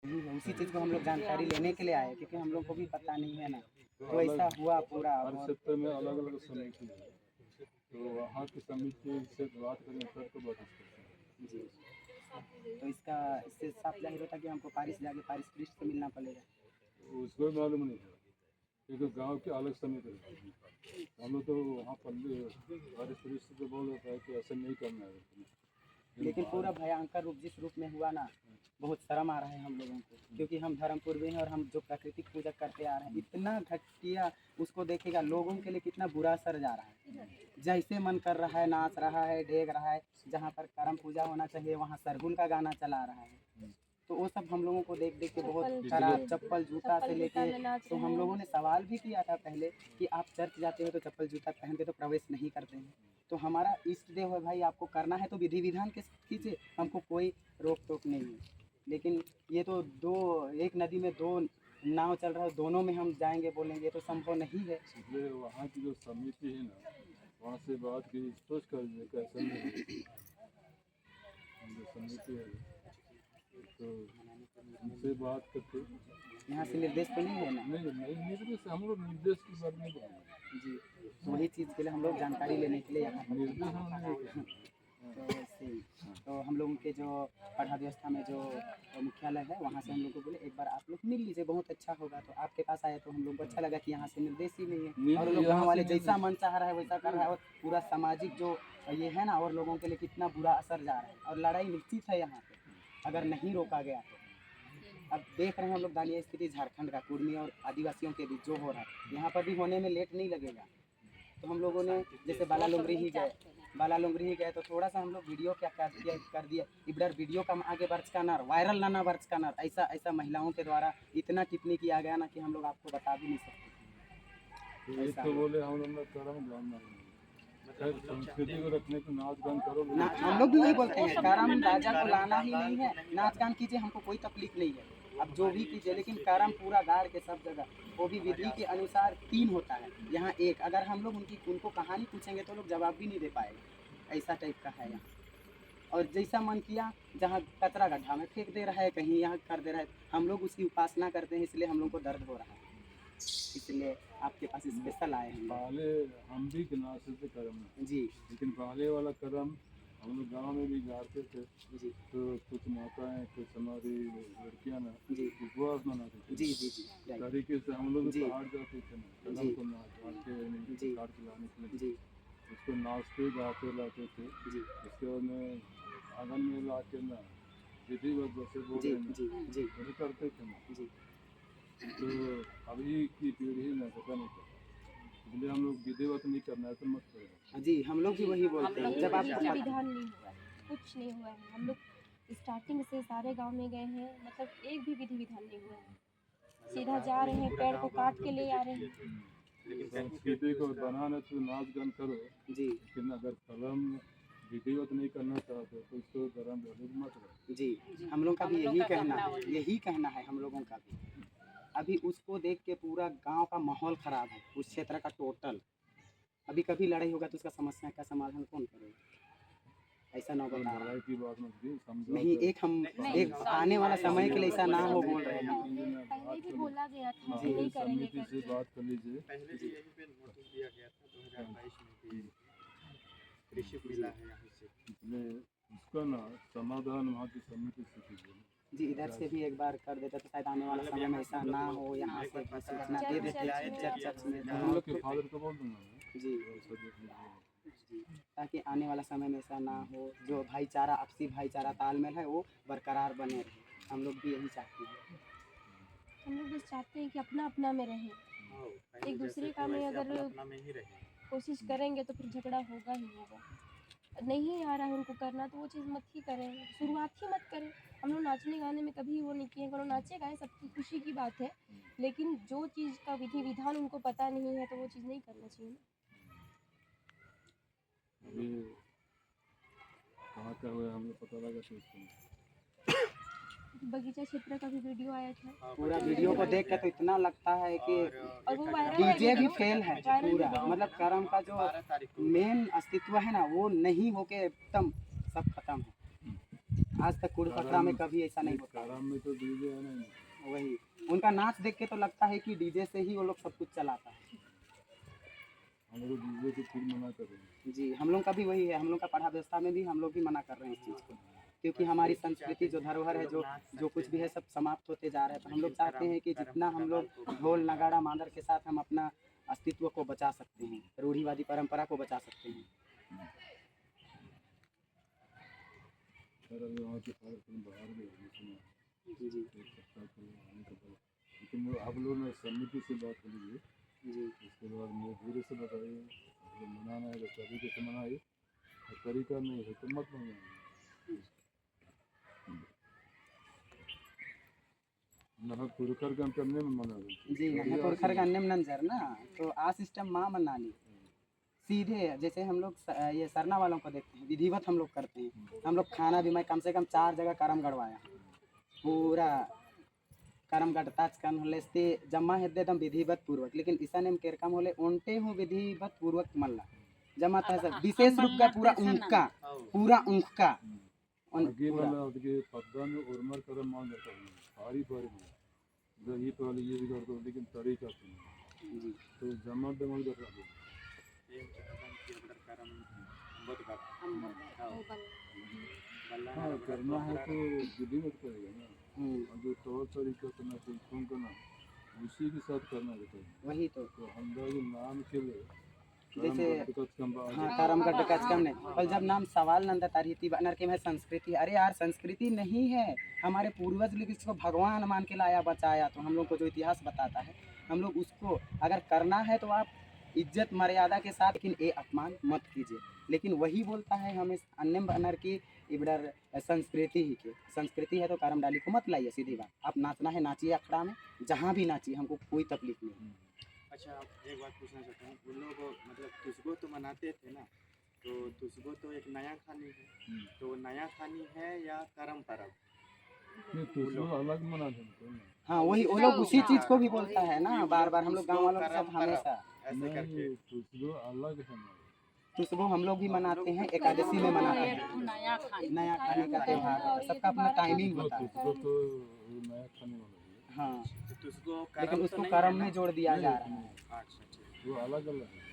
नहीं है, उसी चीज़ को हम लोग जानकारी लेने के लिए आए, क्योंकि हम लोग को भी पता नहीं है ना। तो अलग ऐसा हुआ पूरा। हर क्षेत्र में अलग अलग समिति है, तो वहाँ की समिति से बात करें तब तो बात करते हैं। जी, तो इससे साफ जाहिर होता कि हमको पारिश जाके पारिश पृष्ठ से मिलना पड़ेगा। उसको भी मालूम नहीं है, क्योंकि गांव की अलग समिति रहती है। हम लोग तो वहाँ पल्ले बारिश पुलिस से बोल होता है कि ऐसा नहीं करना है, लेकिन पूरा भयंकर रूप जिस रूप में हुआ ना, बहुत शर्म आ रहा है हम लोगों को, क्योंकि हम धर्मपुर में हैं और हम जो प्राकृतिक पूजा करते आ रहे हैं, इतना घटिया उसको देखेगा, लोगों के लिए कितना बुरा असर जा रहा है। जैसे मन कर रहा है नाच रहा है, डेग रहा है, जहाँ पर करम पूजा होना चाहिए वहाँ सरहुल का गाना चला रहा है। तो वो सब हम लोगों को देख देख के बहुत खराब, चप्पल जूता से लेके। तो हम लोगों ने सवाल भी किया था पहले कि आप चर्च जाते हो तो चप्पल जूता पहन के तो प्रवेश नहीं करते हैं। तो हमारा इष्ट देव है भाई, आपको करना है तो विधि विधान के साथ कीजिए, हमको कोई रोक टोक नहीं है। लेकिन ये तो एक नदी में दो नाव चल रहा है, दोनों में हम जाएंगे बोलेंगे, ये तो संभव नहीं है। इसलिए वहाँ की जो समिति है ना, वहाँ से बात की सोच कर कैसा नहीं जो समिति है तो उनसे बात करके यहाँ से निर्देश तो नहीं है ना? नहीं निर्देश, हम लोग निर्देश की बात नहीं करेंगे जी, तो वही चीज़ के लिए हम लोग जानकारी लेने के लिए यहाँ पर निर्देश हम नहीं तो वैसे ही, तो हम लोगों के जो पढ़ा व्यवस्था में जो मुख्यालय है वहाँ से हम लोग को बोले एक बार आप लोग मिल लीजिए, बहुत अच्छा होगा। तो आपके पास आए तो हम लोग को अच्छा लगा कि यहाँ से निर्देश ही नहीं है, और लोग गाँव वाले जैसा मन चाह रहा है वैसा कर रहा है, और पूरा सामाजिक जो ये है ना, और लोगों के लिए कितना बुरा असर जा रहा है, और लड़ाई निश्चित है यहाँ पे अगर नहीं रोका गया तो। अब देख रहे हैं हम लोग दयनीय स्थिति झारखंड का कुर्मी और आदिवासियों के बीच जो हो रहा है, यहाँ पर भी होने में लेट नहीं लगेगा। तो हम लोगों ने जैसे बाला लुंगरी ही गए तो थोड़ा सा हम लोग वीडियो क्या कर दिया इधर वीडियो का आगे वर्ष का नर वायरल नाना वर्ष का नर, ऐसा महिलाओं के द्वारा इतना टिप्पणी किया गया ना कि हम लोग आपको बता भी नहीं सकते। तो बोले हम लोग करम जानना संस्कृति को रखने को नाच गान करो ना, हम लोग भी यही बोलते हैं, करम राजा को लाना ही नहीं है, नाच गान कीजिए, हमको कोई तकलीफ नहीं है, अब जो भी कीजिए, लेकिन करम पूरा गाड़ के सब जगह, वो भी विधि के अनुसार 3 होता है, यहाँ 1। अगर हम लोग उनको कहानी पूछेंगे तो लोग जवाब भी नहीं दे पाएंगे, ऐसा टाइप का है यहाँ। और जैसा मन किया जहाँ कचरा गड्ढा में फेंक दे रहा है, कहीं यहाँ कर दे रहा है। हम लोग उसकी उपासना करते हैं, इसलिए हम लोग को दर्द हो रहा है, इसलिए आपके पास स्पेशल आए हैं। पहले हम भी गिनाते थे कर्म जी, लेकिन पहले वाला कर्म हम लोग गाँव में भी गाते थे। जी, तो कुछ माताएं कुछ हमारी लड़कियां ना जी, उपवास मनाती थी। जी, जी, जी, तरीके से हम लोग जी, पहाड़ जाते थे ना कदम को काट के काट के लाने के लिए जी, उसको नाचते गाते लाते थे। जी, उसके बाद में आंगन में ला के ना विधिवत जैसे बोल जी, रहे ना जी, जी, वही करते थे ना। जी, तो अभी की पीढ़ी ना पता नहीं करता, इसलिए हम लोग विधिवत नहीं करना है तो मत करो। जी, हम लोग भी वही बोलते हैं। जब आप विधि विधान नहीं हुआ है, कुछ नहीं हुआ है। हम लोग स्टार्टिंग से सारे गांव में गए हैं, मतलब एक भी विधि विधान नहीं हुआ है, सीधा जा रहे हैं, पेड़ को काट के ले आ रहे हैं। संस्कृति को बनाना तो नाच गान करो, जी, लेकिन अगर कलम विधिवत नहीं करना चाहते तो उसको गरम मत करो। जी, हम लोग का भी यही कहना है हम लोगों का भी। अभी उसको देख के पूरा गांव का माहौल खराब है, उस क्षेत्र का टोटल। अभी कभी लड़ाई होगा तो उसका समस्या का समाधान कौन करेगा? ऐसा नौबत आ रहा है। लड़ाई की बात मत की, समझाओ नहीं, एक आने वाला समय के लिए ऐसा ना हो बोल रहे हैं हम। पहले भी बोला गया था हाँ, कि नहीं करेंगे समिति से बात कर लीजिए। पहले भी यहीं पे नोटिस दिया गया था 2022 में कि कृषि मिला है यहाँ से, इसलिए उसका ना समाधान वहाँ की समिति से कीजिए। जी, इधर से भी एक बार कर देते तो शायद आने वाला समय में ऐसा ना हो, यहाँ से भी सूचना दे देते चर्च में तो हम लोग के फादर को बोल दूंगा मैं, जी, उसको देख लीजिए। जी, ताकि आने वाला समय में ऐसा ना हो, जो भाईचारा आपसी भाईचारा तालमेल है वो बरकरार बने रहे। हम लोग भी यही चाहते हैं। हम लोग बस चाहते हैं कि अपना अपना में रहें, एक दूसरे का में अगर अपना में ही रहे। कोशिश करेंगे तो फिर झगड़ा होगा ही होगा। नहीं आ रहा है उनको करना तो वो चीज़ मत ही करें, शुरुआत ही मत करें। हम लोग नाचने गाने में कभी वो नहीं किए, अगर नाचे गाए सबकी खुशी की बात है, लेकिन जो चीज़ का विधि विधान उनको पता नहीं है तो वो चीज़ नहीं करना चाहिए ना। अभी कहाँ का हुआ हमें पता लगा तो बगीचा क्षेत्र का भी वीडियो आया था। पूरा वीडियो को देख के तो इतना लगता है कि और वो वायरल डीजे भी फेल है पूरा, मतलब करम का जो मेन अस्तित्व है ना वो नहीं होके एकदम सब खत्म है। आज तक कूड़ पकड़ा में कभी ऐसा नहीं होता। काराम में तो डीजे है नहीं। वही उनका नाच देख के तो लगता है कि डीजे से ही वो लोग सब कुछ चलाता है। हम लोग डीजे को फिर मना कर रहे हैं। जी, हम लोग का भी वही है, हम लोग का पढ़ा व्यवस्था में भी हम लोग भी मना कर रहे हैं इस चीज़ को, क्योंकि हमारी संस्कृति जो धरोहर है, जो कुछ भी है सब समाप्त होते जा रहा है। तो हम लोग चाहते हैं कि जितना हम लोग ढोल नगाड़ा मांदर के साथ हम अपना अस्तित्व को बचा सकते हैं, रूढ़िवादी परंपरा को बचा सकते हैं। सर अभी वहाँ के सारे फिल्म बाहर गए जी जी एक सप्ताह के लिए आने का था, लेकिन वो आप लोगों ने समिति से बात कर लीजिए, जी उसके बाद मुझे धीरे से बताइए। अगर मनाना है तो तरीके से मनाइए, और तरीका नहीं है तो मत मनाइए। नह पुरखर का करने में मना जी नहीं पुरखर का निम्न नंजर ना, तो आ सिस्टम माँ मना ली सीधे। जैसे हम लोग ये सरना वालों को देखते हैं, विधिवत हम लोग करते हैं। हम लोग खाना भी, मैं कम से कम 4 जगह करम गड़वाया, पूरा करम गड़ताच कन होलेस्ते जम्मा हेदे दम विधिवत पूर्वक, लेकिन ईसा नेम केरकम होले ओंटे हूँ विधिवत पूर्वक मल्ला जमा था सब विशेष रूप का पूरा ऊँख का आगे वाला उसके पद्दान उर्मर करम मान जाता है सारी बारी में जो ये तो वाली ये भी कर दो, लेकिन तरीका से नहीं। तो जमा दमन कर रहा है हाँ करना है तो विधिवत करेगा ना, और जो तौर तरीका करना चाहिए करना उसी के साथ करना रहता है। वही तो हम लोग नाम के लिए जैसे हाँ हाँ करमगढ़ कचकम ने, और जब नाम सवाल नंदा तारीती बनर के में संस्कृति, अरे यार संस्कृति नहीं है, हमारे पूर्वज लोग इसको भगवान मान के लाया बचाया, तो हम लोग को जो इतिहास बताता है हम लोग उसको अगर करना है तो आप इज्जत मर्यादा के साथ, लेकिन ये अपमान मत कीजिए। लेकिन वही बोलता है हमें अन्य बनर की इबडर संस्कृति ही के, संस्कृति है तो करम डाली को मत लाइए, सीधी बात। आप नाचना है नाचिए अखड़ा में, जहाँ भी नाचिए, हमको कोई तकलीफ नहीं। अच्छा एक बात पूछना चाहता हूँ, उन लोग मतलब तुसगो तो मनाते थे ना, तो तुसगो तो एक नया खानी है, तो नया खानी है या करम परब? अलग मना देते हैं। हाँ वही वो लोग उसी चीज को भी बोलता है ना बार बार, हम लोग गाँव वालों के साथ हमेशा ऐसे करके अलग है तुसगो हम लोग भी मनाते हैं, एकादशी में मनाते हैं, नया खाने का त्यौहार है, सबका अपना टाइमिंग होता है। तो नया खाने वाला है। हाँ तो तुसगो लेकिन करम उसको तो नहीं कर्म है में ना? जोड़ दिया जा रहा है। अच्छा ठीक। वो अलग अलग है।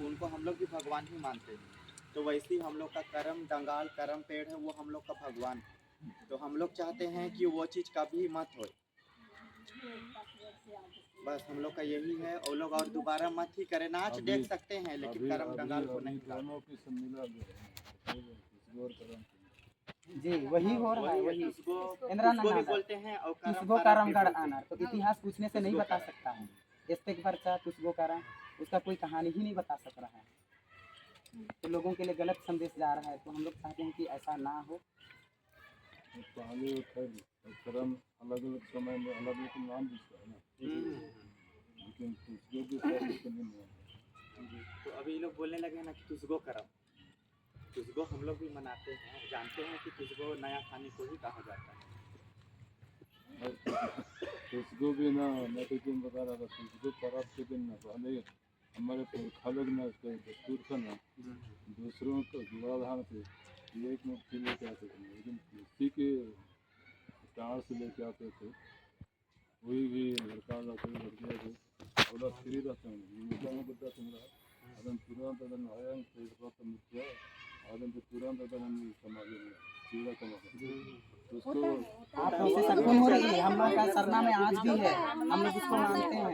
उनको हम लोग भी भगवान ही मानते हैं, तो वैसे ही हम लोग का करम डंगाल करम पेड़ है वो हम लोग का भगवान है। तो हम लोग चाहते हैं कि वो चीज़ कभी मत हो, बस हम लोग का यही है। और लोग और दोबारा मत ही करें, नाच देख सकते हैं लेकिन करम डंगाल को नहीं। दोनों की सम्मिलन है जी वही हो रहा है, वही इंदिरा भी नंदा बोलते हैं और तुसगो करमगढ़ आना, तो इतिहास पूछने से नहीं बता सकता है। इस्तेक पर्चा तुसगो करम, उसका कोई कहानी ही नहीं बता सक रहा है, तो लोगों के लिए गलत संदेश जा रहा है। तो हम लोग चाहते हैं कि ऐसा ना हो। पहले करम अलग अलग समय में अलग अलग नाम दिखता है ना, लेकिन तुझको भी तो अभी लोग बोलने लगे हैं ना कि तुसगो करम, तुसगो हम लोग भी मनाते हैं, जानते हैं कि तुसगो नया खाने को ही कहा जाता है। तुझको भी ना, मैं तो तुम बता रहा था तुझको पर्व के दिन ना पहले हमारे पुरखा लोग ना दस्तूर था ना, दूसरों को दुआधान से एक मुट्ठी लेके आते थे, लेकिन किसी के कार से लेके आते थे, कोई भी लड़का लाते लड़कियाँ थे और फ्री रहते हैं बच्चा तुम्हारा अदन तुरंत अदन आया मुखिया अदन तो तुरंत अदन हम समाज में चूड़ा कमा उसको आप लोग से संपूर्ण हो रही है, हम लोग का सरना में आज भी है, हम लोग उसको मानते हैं।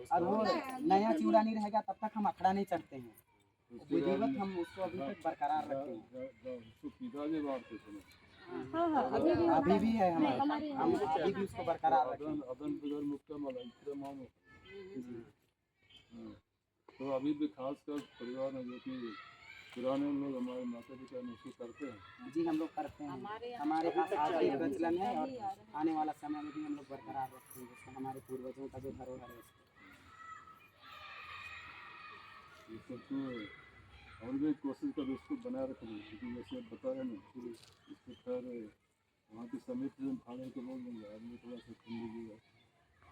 और वो नया चिवड़ा नहीं रहेगा तब तक हम अखड़ा नहीं चढ़ते हैं, विधिवत हम उसको अभी तक बरकरार रखते हैं। उसको पिताजी मारते थे अभी भी है हमारे, हम अभी भी उसको बरकरार रखते हैं। अदन बगैर मुक्का माला इतना मानो। तो अभी भी खासकर परिवार में जो कि पुराने लोग हमारे माता पिता ने उसको करते हैं। जी हम लोग करते हैं, हमारे पास आज भी प्रचलन है और आने वाला समय में भी हम लोग बरकरार रखते हैं, जैसे हमारे पूर्वजों का जो धरोहर है। ये सब तो और भी कोशिश कर उसको बनाए रखना, क्योंकि जैसे बता रहे ना इसको खैर वहाँ की समिति से थाने को बोल देंगे, आदमी थोड़ा सा सुन लीजिएगा।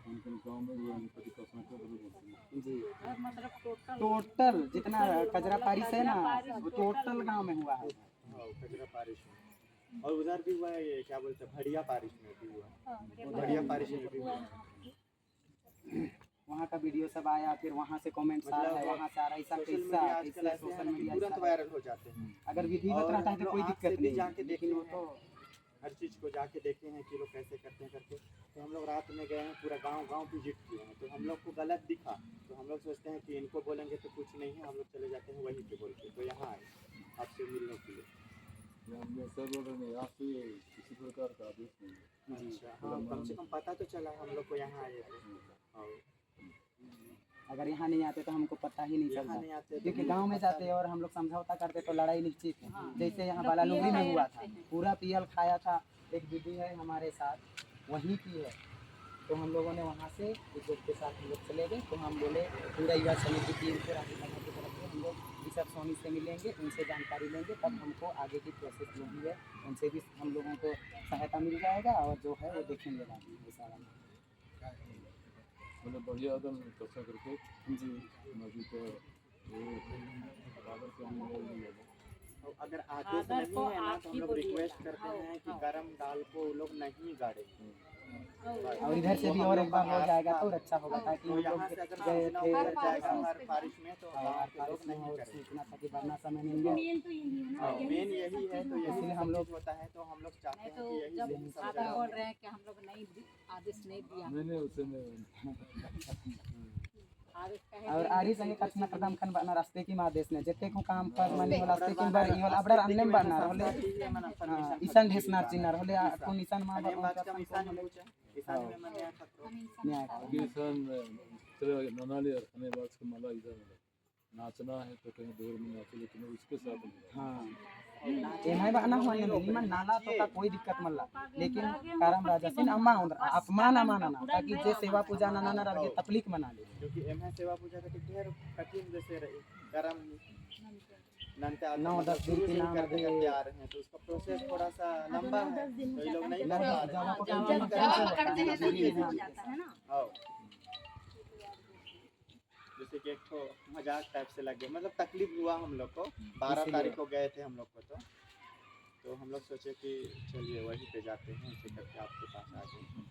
उनके गाँव में हुआ है पति का संकट बरोबर जी मतलब टोटल जितना कजरा पारिश है ना वो टोटल गांव में हुआ है। हाँ, कजरा पारिश में और उधर भी हुआ है, ये क्या बोलते हैं भड़िया पारिश में भी हुआ है। हाँ, भड़िया पारिश में भी हुआ है। वहाँ का वीडियो सब आया, फिर वहाँ से कमेंट्स आ रहा है, वहाँ से आ रहा है ऐसा सोशल कैसा मीडिया आजकल कैसे ऐसे सोशल है कि मीडिया तुरंत वायरल हो जाते हैं। अगर विधिवत और रहता है हम तो लोग कोई आँख दिक्कत से भी नहीं, जाके देखे लेकिन वो हैं। तो हर चीज़ को जाके देखे हैं कि लोग कैसे करते हैं करके। तो हम लोग रात में गए हैं, पूरा गांव विजिट किए हैं, तो हम लोग को गलत दिखा, तो हम लोग सोचते हैं कि इनको बोलेंगे तो कुछ नहीं है, हम लोग चले जाते हैं वहीं पे बोल के। तो यहाँ आए आपसे मिलने के लिए। हमने सब लोगों ने यहाँ से किसी प्रकार का आदेश नहीं है। अच्छा हाँ, कम से कम पता तो चला हम लोग को यहाँ आए थे। और अगर यहाँ नहीं आते तो हमको पता ही नहीं यहाँ चलता, नहीं आते तो क्योंकि मुझे गांव में पता जाते और हम लोग समझौता करते तो लड़ाई निश्चित है। जैसे यहाँ बालालुंगी में हुआ था, पूरा पीएल खाया था। एक दीदी है हमारे साथ वहीं की है, तो हम लोगों ने वहाँ से एक दोस्त के साथ हम लोग चले गए। तो हम बोले पूरा युवा समिति टीम को राजू शर्मा की तरफ से हम लोग ऋषभ सोनी से मिलेंगे, उनसे जानकारी लेंगे, तब हमको आगे की प्रोसेस जो भी है उनसे भी हम लोगों को सहायता मिल जाएगा और जो है वो देखेंगे बाद में ये सारा। मतलब बढ़िया एकदम चर्चा करके जी नदी को बराबर से हम लोग नहीं लगे। और अगर आदेश नहीं है ना, तो हम लोग रिक्वेस्ट करते हैं कि गरम दाल को वो लोग नहीं गाड़े। और इधर से भी और एक बार हो जाएगा तो अच्छा होगा, ताकि तो हम यहाँ लोग से अगर गए सूचना थे उतर जाएगा हर बारिश में, तो और गाँव के बारिश लोग में नहीं और करेंगे। सूचना था कि वरना समय नहीं गया। मेन तो यही है ना, यही मेन यही है, तो यही इसलिए सब हम लोग चीज़ होता है, तो हम लोग चाहते हैं तो कि यही जब यही सब आप जगह बोल हो। रहे हैं कि हम लोग नहीं आदेश नहीं दिया, मैंने उसे नहीं आदेश कहे और आरी संगे कतना कदम खन बना रास्ते की आदेश ने जते को काम पर मनी होला रास्ते की बार इवल अबडर अन्ने बना रहले ईशान ढेसनार चिनार होले कोन ईशान मां अन्य बात बाबा का ईशान में पूछा, ईशान में मैंने आया था तो न्याय आगे सन तेरे ननाली और खाने बात के माला इधर नाचना है तो कहीं दूर में नाचो, लेकिन उसके साथ नहीं। हां एनाय बना होने निमन नाला तो का कोई दिक्कत मल्ला, लेकिन कारम राजा सिन अम्मा अपमान अमाना ना ताकि जे सेवा पूजा ना ना रगे तकलीफ मना ले, क्योंकि एम सेवा पूजा का ढेर कठिन जैसे गरम नंते आते 9-10 दिन शुरू की से नाम करते लगे। करते आ रहे हैं, तो उसका प्रोसेस थोड़ा सा लंबा है, तो ये लोग नहीं कर पा रहे जावा हैं। को जावा पकड़ते हैं तो ये हो जाता है ना। आओ। जैसे कि एक तो मजाक टाइप से लगे, मतलब तकलीफ हुआ हम लोग को। 12 तारीख को गए थे हम लोग को, तो हम लोग सोचे कि चलिए वहीं पे जाते हैं, इसे करके आपके पास आ गए।